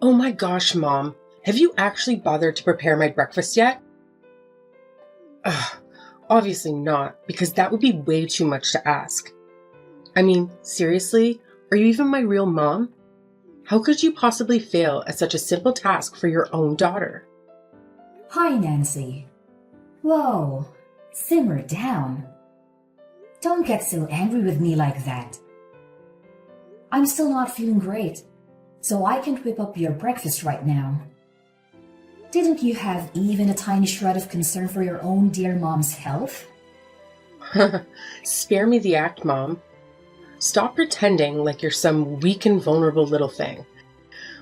Oh my gosh, Mom. Have you actually bothered to prepare my breakfast yet? Ugh, obviously not, because that would be way too much to ask. I mean, seriously? Are you even my real mom? How could you possibly fail at such a simple task for your own daughter? Hi, Nancy. Whoa, simmer down. Don't get so angry with me like that. I'm still not feeling great, so I can't whip up your breakfast right now. Didn't you have even a tiny shred of concern for your own dear mom's health? Spare me the act, Mom. Stop pretending like you're some weak and vulnerable little thing.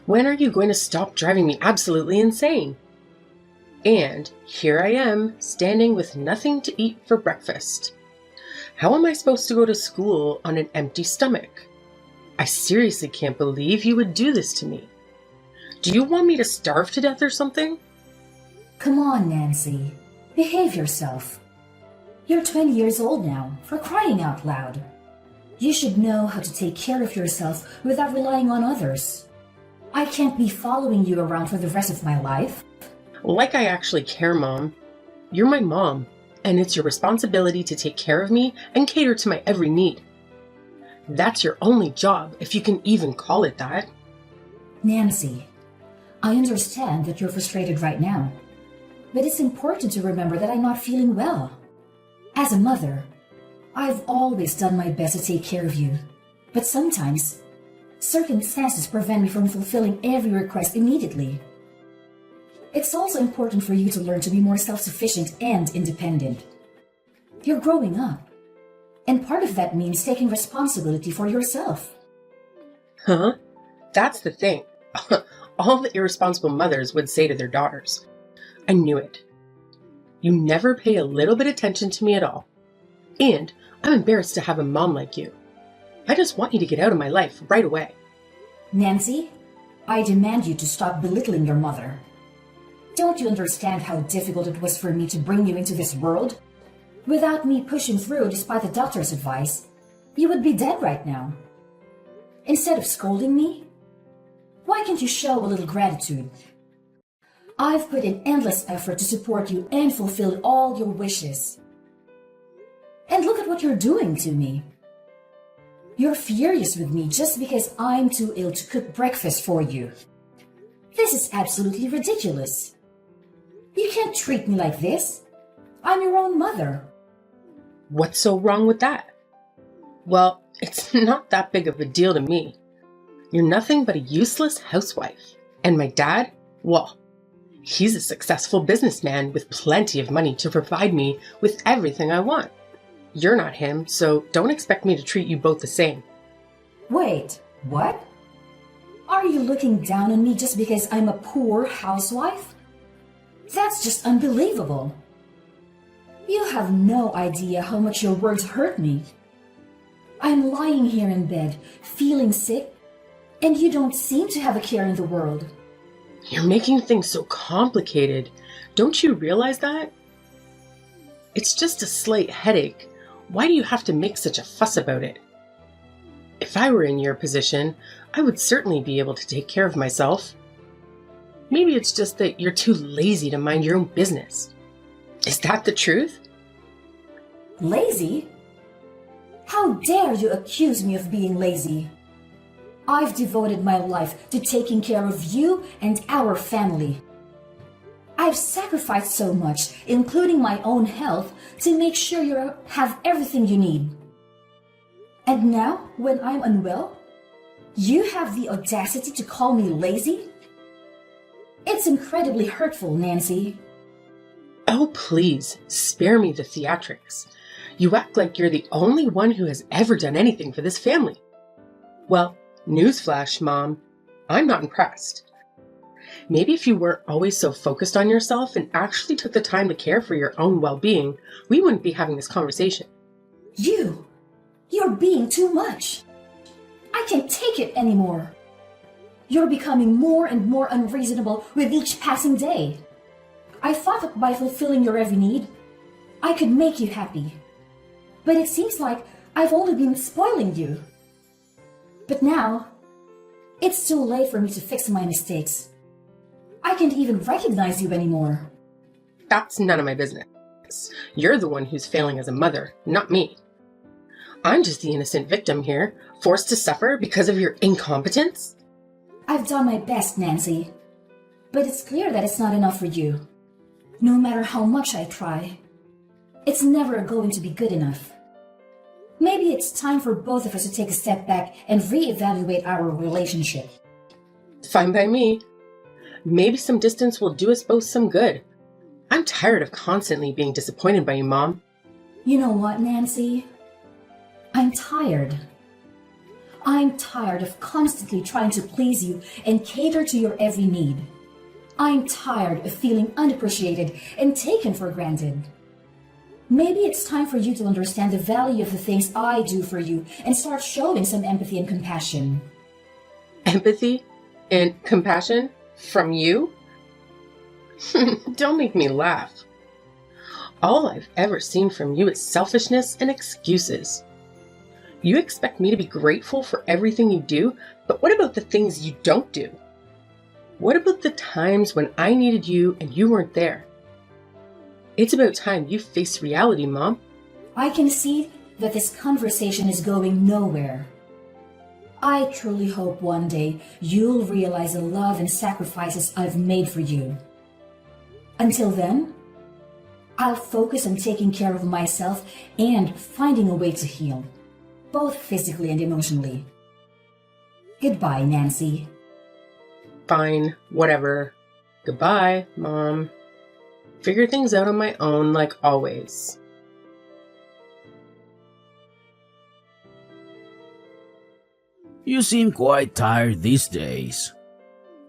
When are you going to stop driving me absolutely insane? And here I am, standing with nothing to eat for breakfast. How am I supposed to go to school on an empty stomach? I seriously can't believe you would do this to me. Do you want me to starve to death or something? Come on, Nancy. Behave yourself. You're 20 years old now, for crying out loud. You should know how to take care of yourself without relying on others. I can't be following you around for the rest of my life. Like I actually care, Mom. You're my mom, and it's your responsibility to take care of me and cater to my every need. That's your only job, if you can even call it that. Nancy, I understand that you're frustrated right now, but it's important to remember that I'm not feeling well. As a mother, I've always done my best to take care of you, but sometimes circumstances prevent me from fulfilling every request immediately. It's also important for you to learn to be more self-sufficient and independent. You're growing up, and part of that means taking responsibility for yourself. Huh? That's the thing. All the irresponsible mothers would say to their daughters. I knew it. You never pay a little bit attention to me at all. And I'm embarrassed to have a mom like you. I just want you to get out of my life right away. Nancy, I demand you to stop belittling your mother. Don't you understand how difficult it was for me to bring you into this world? Without me pushing through despite the doctor's advice, you would be dead right now. Instead of scolding me, why can't you show a little gratitude? I've put in endless effort to support you and fulfill all your wishes. And look at what you're doing to me. You're furious with me just because I'm too ill to cook breakfast for you. This is absolutely ridiculous. You can't treat me like this. I'm your own mother. What's so wrong with that? Well, it's not that big of a deal to me. You're nothing but a useless housewife. And my dad, well, he's a successful businessman with plenty of money to provide me with everything I want. You're not him, so don't expect me to treat you both the same. Wait, what? Are you looking down on me just because I'm a poor housewife? That's just unbelievable. You have no idea how much your words hurt me. I'm lying here in bed, feeling sick, and you don't seem to have a care in the world. You're making things so complicated. Don't you realize that? It's just a slight headache. Why do you have to make such a fuss about it? If I were in your position, I would certainly be able to take care of myself. Maybe it's just that you're too lazy to mind your own business. Is that the truth? Lazy? How dare you accuse me of being lazy? I've devoted my life to taking care of you and our family. I've sacrificed so much, including my own health, to make sure you have everything you need. And now, when I'm unwell, you have the audacity to call me lazy? It's incredibly hurtful, Nancy. Oh, please, spare me the theatrics. You act like you're the only one who has ever done anything for this family. Well, newsflash, Mom, I'm not impressed. Maybe if you weren't always so focused on yourself and actually took the time to care for your own well-being, we wouldn't be having this conversation. You're being too much. I can't take it anymore. You're becoming more and more unreasonable with each passing day. I thought that by fulfilling your every need, I could make you happy. But it seems like I've only been spoiling you. But now, It's too late for me to fix my mistakes. I can't even recognize you anymore. That's none of my business. You're the one who's failing as a mother, not me. I'm just the innocent victim here, forced to suffer because of your incompetence. I've done my best, Nancy. But it's clear that it's not enough for you. No matter how much I try, it's never going to be good enough. Maybe it's time for both of us to take a step back and reevaluate our relationship. Fine by me. Maybe some distance will do us both some good. I'm tired of constantly being disappointed by you, Mom. You know what, Nancy? I'm tired. I'm tired of constantly trying to please you and cater to your every need. I'm tired of feeling unappreciated and taken for granted. Maybe it's time for you to understand the value of the things I do for you and start showing some empathy and compassion. Empathy and compassion from you? Don't make me laugh. All I've ever seen from you is selfishness and excuses. You expect me to be grateful for everything you do, but what about the things you don't do? What about the times when I needed you and you weren't there? It's about time you face reality, Mom. I can see that this conversation is going nowhere. I truly hope one day you'll realize the love and sacrifices I've made for you. Until then, I'll focus on taking care of myself and finding a way to heal, both physically and emotionally. Goodbye, Nancy. Fine, whatever. Goodbye, Mom. Figure things out on my own like always. You seem quite tired these days,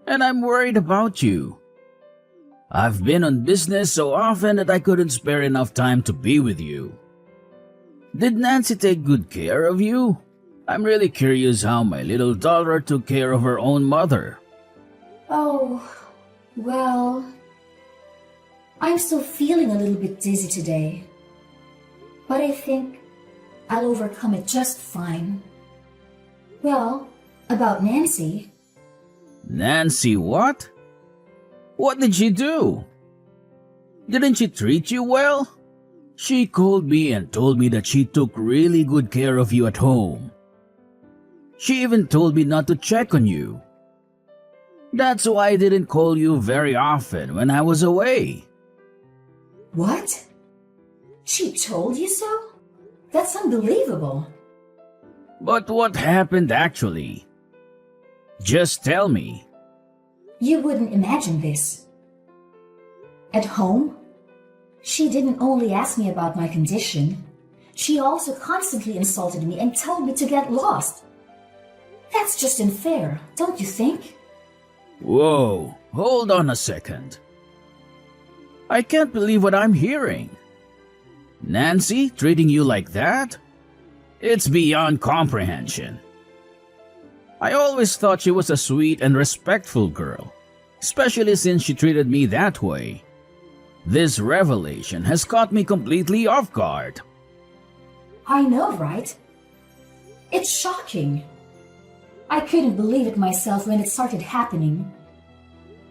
and I'm worried about you. I've been on business so often that I couldn't spare enough time to be with you. Did Nancy take good care of you? I'm really curious how my little daughter took care of her own mother. Oh, well, I'm still feeling a little bit dizzy today, but I think I'll overcome it just fine. Well, about Nancy. Nancy what? What did she do? Didn't she treat you well? She called me and told me that she took really good care of you at home. She even told me not to check on you. That's why I didn't call you very often when I was away. What? She told you so? That's unbelievable. But what happened actually? Just tell me. You wouldn't imagine this. At home, she didn't only ask me about my condition, she also constantly insulted me and told me to get lost. That's just unfair, don't you think? Whoa, hold on a second. I can't believe what I'm hearing. Nancy treating you like that? It's beyond comprehension. I always thought she was a sweet and respectful girl, especially since she treated me that way. This revelation has caught me completely off guard. I know, right? It's shocking. I couldn't believe it myself when it started happening.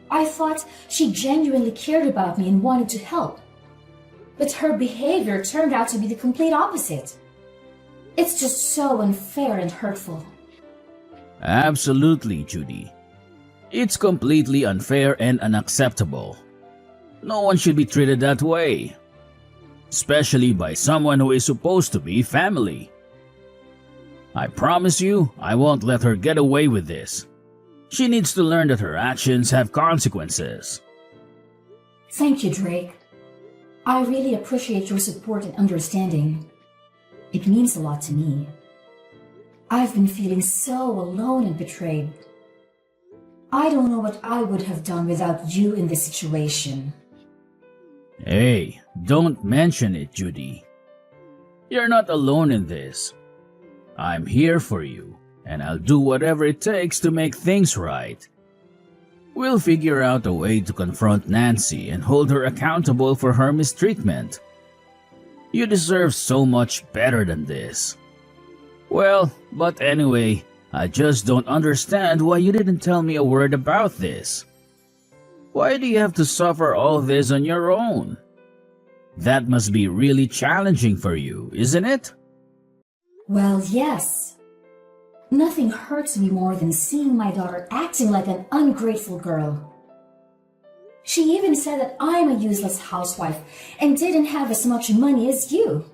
I thought she genuinely cared about me and wanted to help. But her behavior turned out to be the complete opposite. It's just so unfair and hurtful. Absolutely, Judy. It's completely unfair and unacceptable. No one should be treated that way, especially by someone who is supposed to be family. I promise you, I won't let her get away with this. She needs to learn that her actions have consequences. Thank you, Drake. I really appreciate your support and understanding. It means a lot to me. I've been feeling so alone and betrayed. I don't know what I would have done without you in this situation. Hey, don't mention it, Judy. You're not alone in this. I'm here for you, and I'll do whatever it takes to make things right. We'll figure out a way to confront Nancy and hold her accountable for her mistreatment. You deserve so much better than this. Well, but anyway, I just don't understand why you didn't tell me a word about this. Why do you have to suffer all this on your own? That must be really challenging for you, isn't it? Well, yes. Nothing hurts me more than seeing my daughter acting like an ungrateful girl. She even said that I'm a useless housewife and didn't have as much money as you.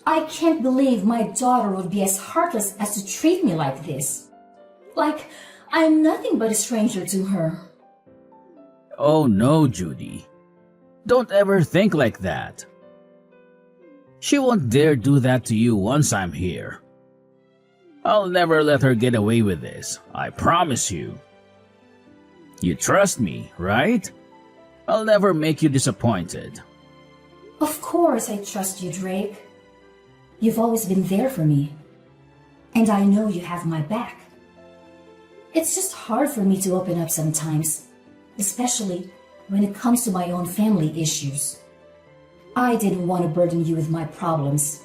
I can't believe my daughter would be as heartless as to treat me like this. Like I'm nothing but a stranger to her. Oh no, Judy. Don't ever think like that. She won't dare do that to you once I'm here. I'll never let her get away with this, I promise you. You trust me, right? I'll never make you disappointed. Of course I trust you, Drake. You've always been there for me. And I know you have my back. It's just hard for me to open up sometimes, especially when it comes to my own family issues. I didn't want to burden you with my problems,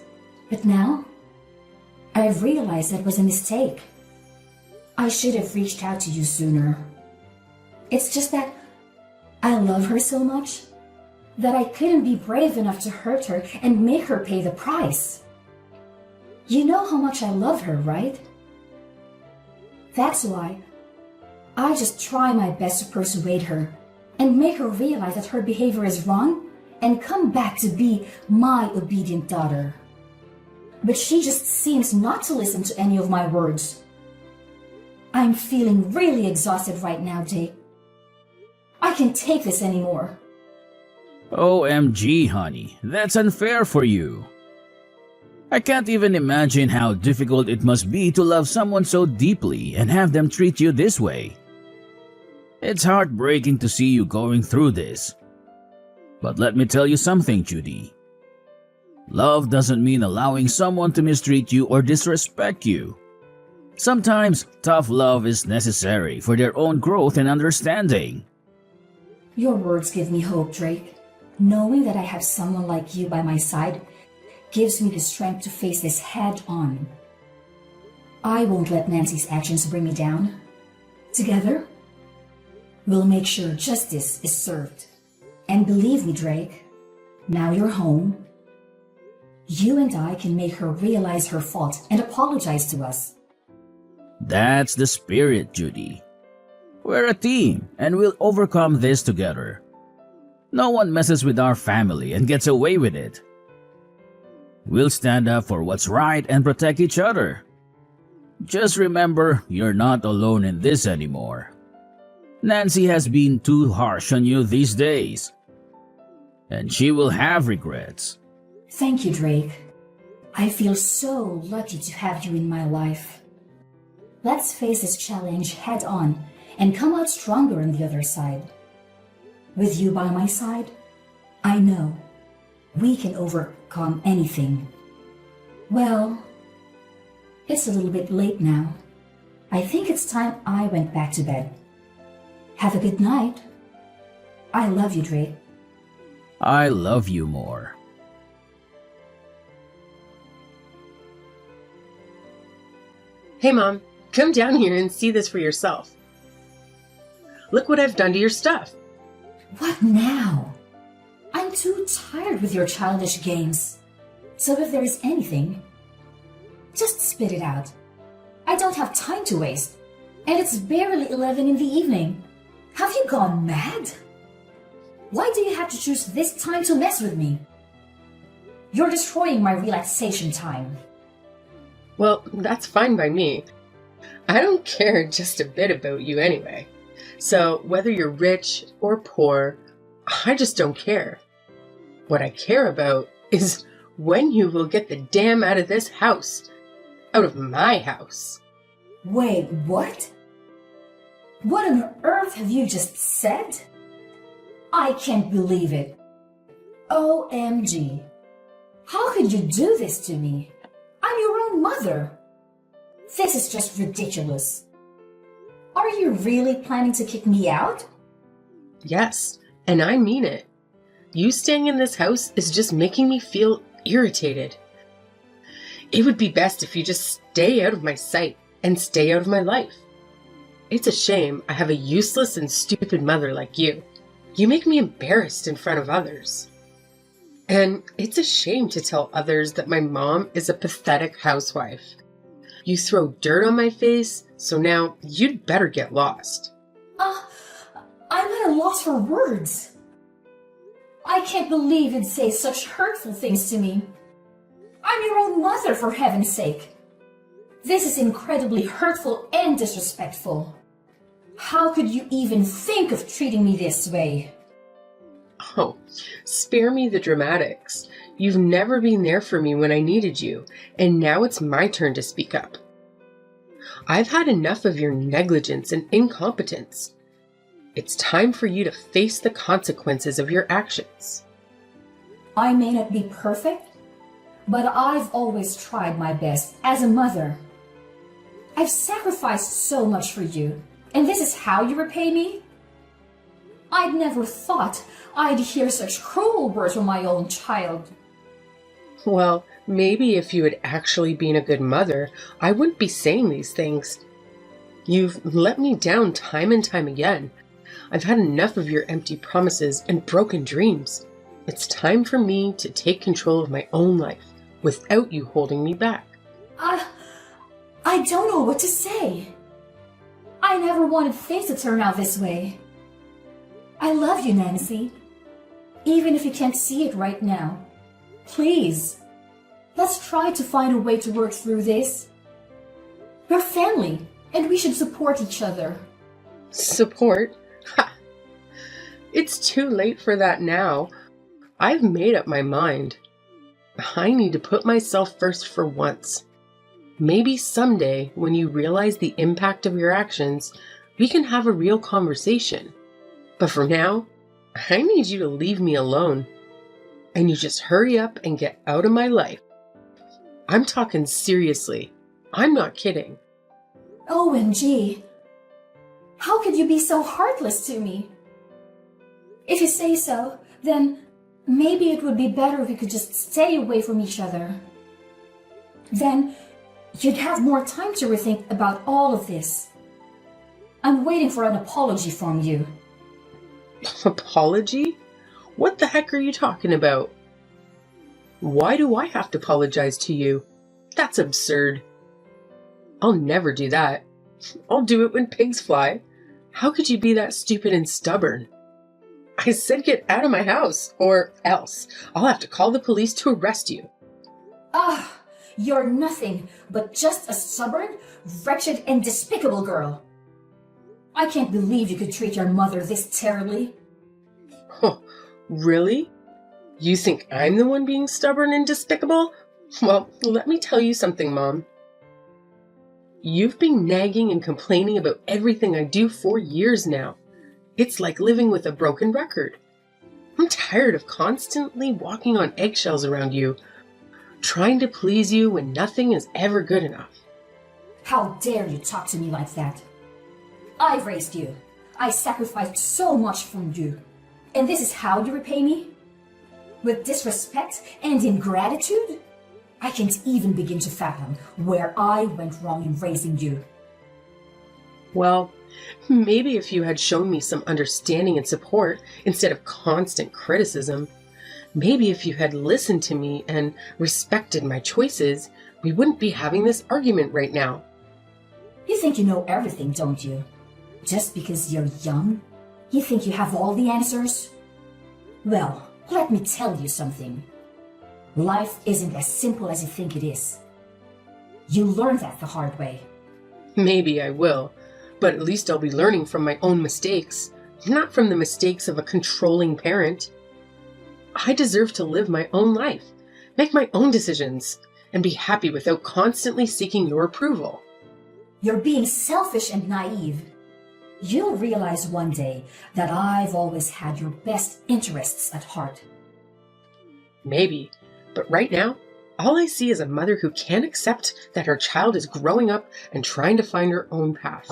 but now I've realized that was a mistake. I should have reached out to you sooner. It's just that I love her so much that I couldn't be brave enough to hurt her and make her pay the price. You know how much I love her, right? That's why I just try my best to persuade her and make her realize that her behavior is wrong and come back to be my obedient daughter. But she just seems not to listen to any of my words. I'm feeling really exhausted right now, Jake. I can't take this anymore. OMG, honey, that's unfair for you. I can't even imagine how difficult it must be to love someone so deeply and have them treat you this way. It's heartbreaking to see you going through this. But let me tell you something, Judy. Love doesn't mean allowing someone to mistreat you or disrespect you. Sometimes tough love is necessary for their own growth and understanding. Your words give me hope, Drake. Knowing that I have someone like you by my side gives me the strength to face this head on. I won't let Nancy's actions bring me down. Together, we'll make sure justice is served. And believe me, Drake, now you're home. You and I can make her realize her fault and apologize to us. That's the spirit, Judy. We're a team and we'll overcome this together. No one messes with our family and gets away with it. We'll stand up for what's right and protect each other. Just remember, you're not alone in this anymore. Nancy has been too harsh on you these days. And she will have regrets. Thank you, Drake. I feel so lucky to have you in my life. Let's face this challenge head on and come out stronger on the other side. With you by my side, I know we can overcome anything. Well, it's a little bit late now. I think it's time I went back to bed. Have a good night. I love you, Drake. I love you more. Hey, Mom, come down here and see this for yourself. Look what I've done to your stuff. What now? I'm too tired with your childish games. So if there is anything, just spit it out. I don't have time to waste. And it's barely 11 in the evening. Have you gone mad? Why do you have to choose this time to mess with me? You're destroying my relaxation time. Well, that's fine by me. I don't care just a bit about you anyway. So whether you're rich or poor, I just don't care. What I care about is when you will get the damn out of this house. Out of my house. Wait, what? What on earth have you just said? I can't believe it. OMG. How could you do this to me? I'm your own mother. This is just ridiculous. Are you really planning to kick me out? Yes, and I mean it. You staying in this house is just making me feel irritated. It would be best if you just stay out of my sight. and stay out of my life. It's a shame I have a useless and stupid mother like you. You make me embarrassed in front of others. And it's a shame to tell others that my mom is a pathetic housewife. You throw dirt on my face, so now you'd better get lost. I'm at a loss for words. I can't believe you'd say such hurtful things to me. I'm your own mother, for heaven's sake. This is incredibly hurtful and disrespectful. How could you even think of treating me this way? Oh, spare me the dramatics. You've never been there for me when I needed you, and now it's my turn to speak up. I've had enough of your negligence and incompetence. It's time for you to face the consequences of your actions. I may not be perfect, but I've always tried my best as a mother. I've sacrificed so much for you, and this is how you repay me? I'd never thought I'd hear such cruel words from my own child. Well, maybe if you had actually been a good mother, I wouldn't be saying these things. You've let me down time and time again. I've had enough of your empty promises and broken dreams. It's time for me to take control of my own life without you holding me back. I don't know what to say. I never wanted things to turn out this way. I love you, Nancy. Even if you can't see it right now. Please, let's try to find a way to work through this. We're family, and we should support each other. Support? Ha! It's too late for that now. I've made up my mind. I need to put myself first for once. Maybe someday, when you realize the impact of your actions, we can have a real conversation. But for now, I need you to leave me alone. And you just hurry up and get out of my life. I'm talking seriously. I'm not kidding. OMG. How could you be so heartless to me? If you say so, then maybe it would be better if we could just stay away from each other. Then you'd have more time to rethink about all of this. I'm waiting for an apology from you. Apology? What the heck are you talking about? Why do I have to apologize to you? That's absurd. I'll never do that. I'll do it when pigs fly. How could you be that stupid and stubborn? I said get out of my house, or else I'll have to call the police to arrest you. You're nothing but just a stubborn, wretched, and despicable girl. I can't believe you could treat your mother this terribly. Oh, really? You think I'm the one being stubborn and despicable? Well, let me tell you something, Mom. You've been nagging and complaining about everything I do for years now. It's like living with a broken record. I'm tired of constantly walking on eggshells around you, trying to please you when nothing is ever good enough. How dare you talk to me like that? I raised you. I sacrificed so much from you. And this is how you repay me? With disrespect and ingratitude? I can't even begin to fathom where I went wrong in raising you. Well, maybe if you had shown me some understanding and support instead of constant criticism, maybe if you had listened to me and respected my choices, we wouldn't be having this argument right now. You think you know everything, don't you? Just because you're young? You think you have all the answers? Well, let me tell you something. Life isn't as simple as you think it is. You learned that the hard way. Maybe I will, but at least I'll be learning from my own mistakes, not from the mistakes of a controlling parent. I deserve to live my own life, make my own decisions, and be happy without constantly seeking your approval. You're being selfish and naive. You'll realize one day that I've always had your best interests at heart. Maybe, but right now, all I see is a mother who can't accept that her child is growing up and trying to find her own path.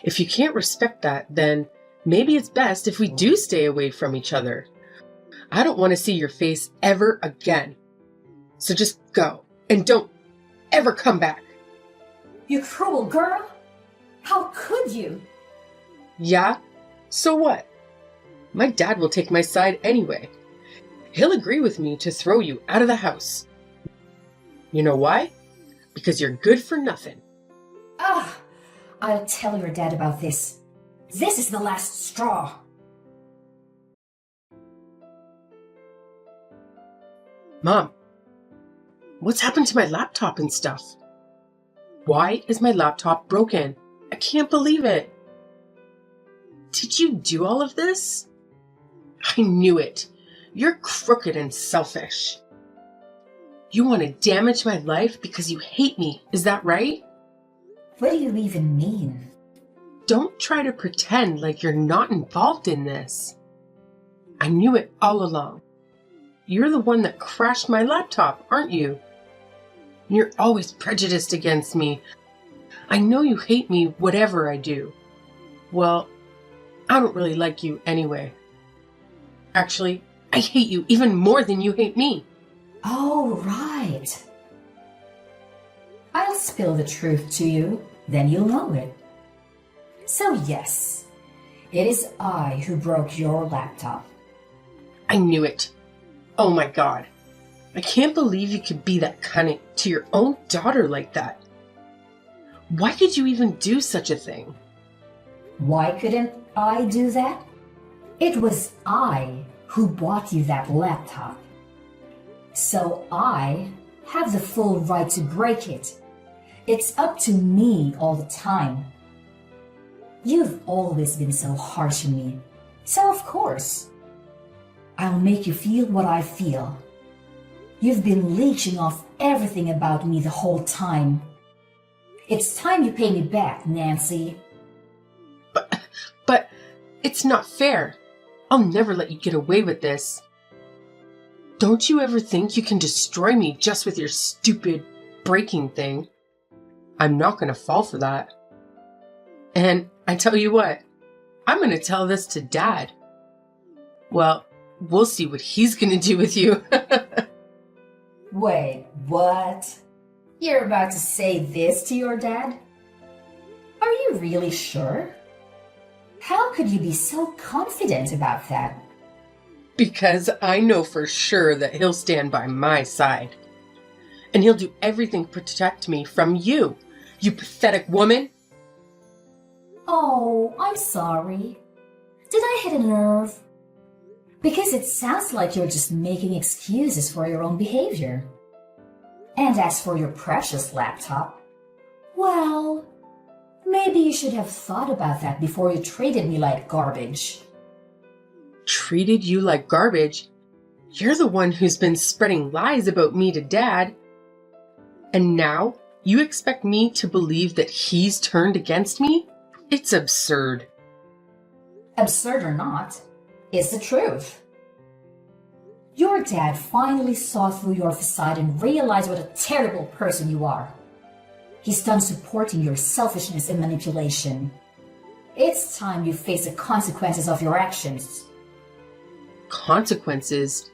If you can't respect that, then maybe it's best if we do stay away from each other. I don't want to see your face ever again. So just go and don't ever come back. You cruel girl! How could you? Yeah? So what? My dad will take my side anyway. He'll agree with me to throw you out of the house. You know why? Because you're good for nothing. Ah, I'll tell your dad about this. This is the last straw. Mom, what's happened to my laptop and stuff? Why is my laptop broken? I can't believe it. Did you do all of this? I knew it. You're crooked and selfish. You want to damage my life because you hate me, is that right? What do you even mean? Don't try to pretend like you're not involved in this. I knew it all along. You're the one that crashed my laptop, aren't you? You're always prejudiced against me. I know you hate me whatever I do. Well, I don't really like you anyway. Actually, I hate you even more than you hate me. Oh, right. I'll spill the truth to you, then you'll know it. So yes, it is I who broke your laptop. I knew it. Oh my God. I can't believe you could be that cunning to your own daughter like that. Why could you even do such a thing? Why couldn't I do that? It was I who bought you that laptop. So I have the full right to break it. It's up to me all the time. You've always been so harsh on me, so of course, I'll make you feel what I feel. You've been leeching off everything about me the whole time. It's time you pay me back, Nancy. But it's not fair. I'll never let you get away with this. Don't you ever think you can destroy me just with your stupid breaking thing? I'm not going to fall for that. And I tell you what, I'm going to tell this to Dad. Well, we'll see what he's going to do with you. Wait, what? You're about to say this to your dad? Are you really sure? How could you be so confident about that? Because I know for sure that he'll stand by my side. And he'll do everything to protect me from you, you pathetic woman. Oh, I'm sorry. Did I hit a nerve? Because it sounds like you're just making excuses for your own behavior. And as for your precious laptop, well, maybe you should have thought about that before you treated me like garbage. Treated you like garbage? You're the one who's been spreading lies about me to Dad. And now you expect me to believe that he's turned against me? It's absurd. Absurd or not, it's the truth. Your dad finally saw through your facade and realized what a terrible person you are. He's done supporting your selfishness and manipulation. It's time you face the consequences of your actions. Consequences?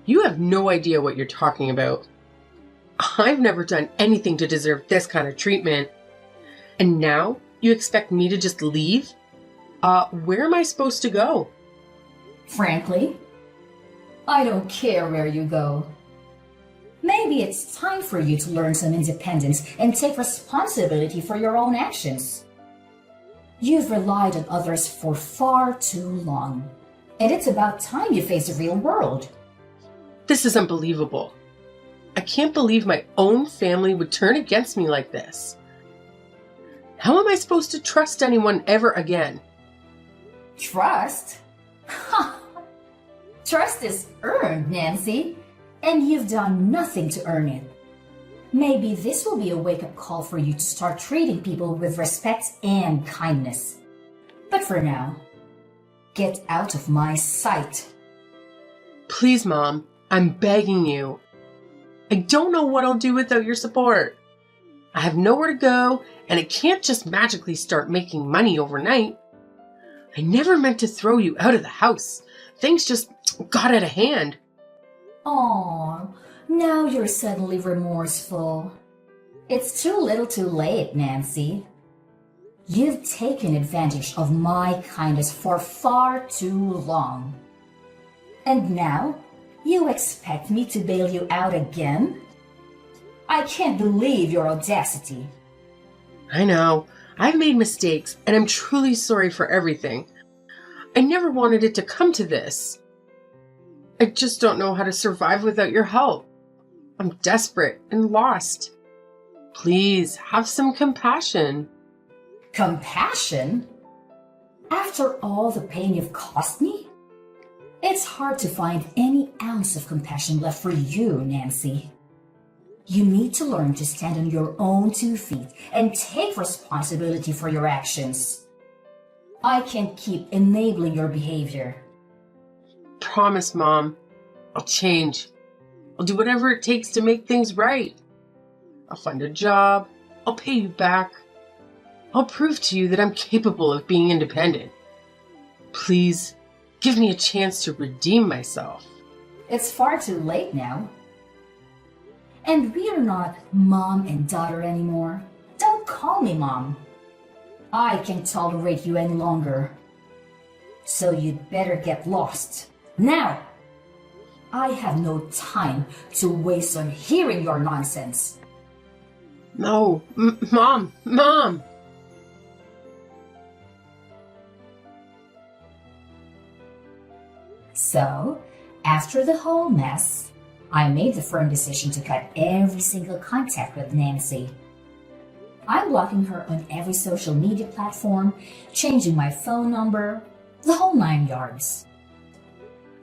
You have no idea what you're talking about. I've never done anything to deserve this kind of treatment. And now you expect me to just leave? Where am I supposed to go? Frankly, I don't care where you go. Maybe it's time for you to learn some independence and take responsibility for your own actions. You've relied on others for far too long, and it's about time you face the real world. This is unbelievable. I can't believe my own family would turn against me like this. How am I supposed to trust anyone ever again? Trust? Ha! Trust is earned, Nancy, and you've done nothing to earn it. Maybe this will be a wake-up call for you to start treating people with respect and kindness. But for now, get out of my sight. Please, Mom, I'm begging you. I don't know what I'll do without your support. I have nowhere to go, and I can't just magically start making money overnight. I never meant to throw you out of the house. Things just got out of hand. Aw, now you're suddenly remorseful. It's too little too late, Nancy. You've taken advantage of my kindness for far too long. And now, you expect me to bail you out again? I can't believe your audacity. I know. I've made mistakes, and I'm truly sorry for everything. I never wanted it to come to this. I just don't know how to survive without your help. I'm desperate and lost. Please, have some compassion. Compassion? After all the pain you've caused me? It's hard to find any ounce of compassion left for you, Nancy. You need to learn to stand on your own 2 feet and take responsibility for your actions. I can't keep enabling your behavior. Promise, Mom. I'll change. I'll do whatever it takes to make things right. I'll find a job. I'll pay you back. I'll prove to you that I'm capable of being independent. Please, give me a chance to redeem myself. It's far too late now. And we are not mom and daughter anymore. Don't call me mom. I can't tolerate you any longer. So you'd better get lost. Now! I have no time to waste on hearing your nonsense. No, Mom! So, after the whole mess, I made the firm decision to cut every single contact with Nancy. I'm blocking her on every social media platform, changing my phone number, the whole 9 yards.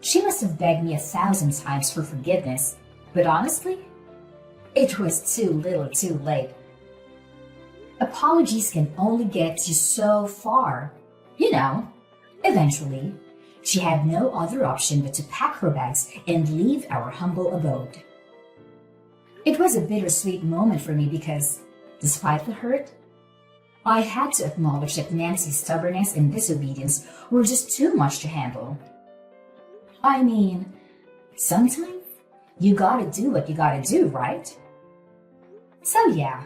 She must have begged me 1,000 times for forgiveness, but honestly, it was too little too late. Apologies can only get you so far. You know, eventually, she had no other option but to pack her bags and leave our humble abode. It was a bittersweet moment for me because, despite the hurt, I had to acknowledge that Nancy's stubbornness and disobedience were just too much to handle. I mean, sometimes you gotta do what you gotta do, right? So yeah,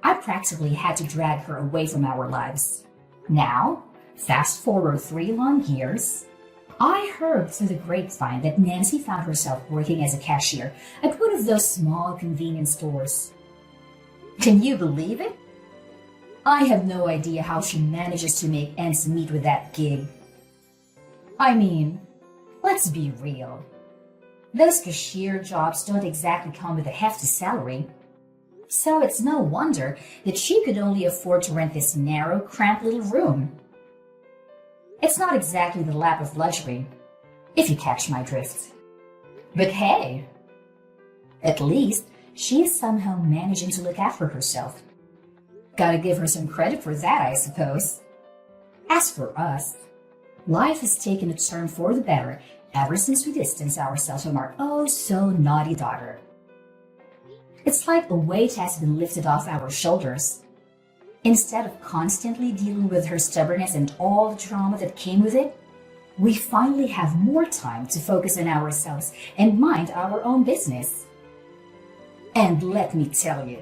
I practically had to drag her away from our lives. Now, fast forward 3 long years, I heard through the grapevine that Nancy found herself working as a cashier at one of those small convenience stores. Can you believe it? I have no idea how she manages to make ends meet with that gig. I mean, let's be real. Those cashier jobs don't exactly come with a hefty salary. So it's no wonder that she could only afford to rent this narrow, cramped little room. It's not exactly the lap of luxury, if you catch my drift. But hey, at least she is somehow managing to look after herself. Gotta give her some credit for that, I suppose. As for us, life has taken a turn for the better ever since we distanced ourselves from our oh-so-naughty daughter. It's like a weight has been lifted off our shoulders. Instead of constantly dealing with her stubbornness and all the trauma that came with it, we finally have more time to focus on ourselves and mind our own business. And let me tell you,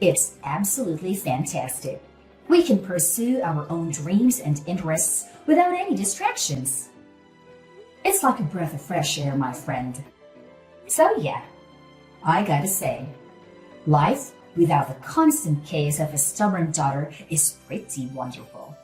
it's absolutely fantastic. We can pursue our own dreams and interests without any distractions. It's like a breath of fresh air, my friend. So yeah, I gotta say, life without the constant chaos of a stubborn daughter is pretty wonderful.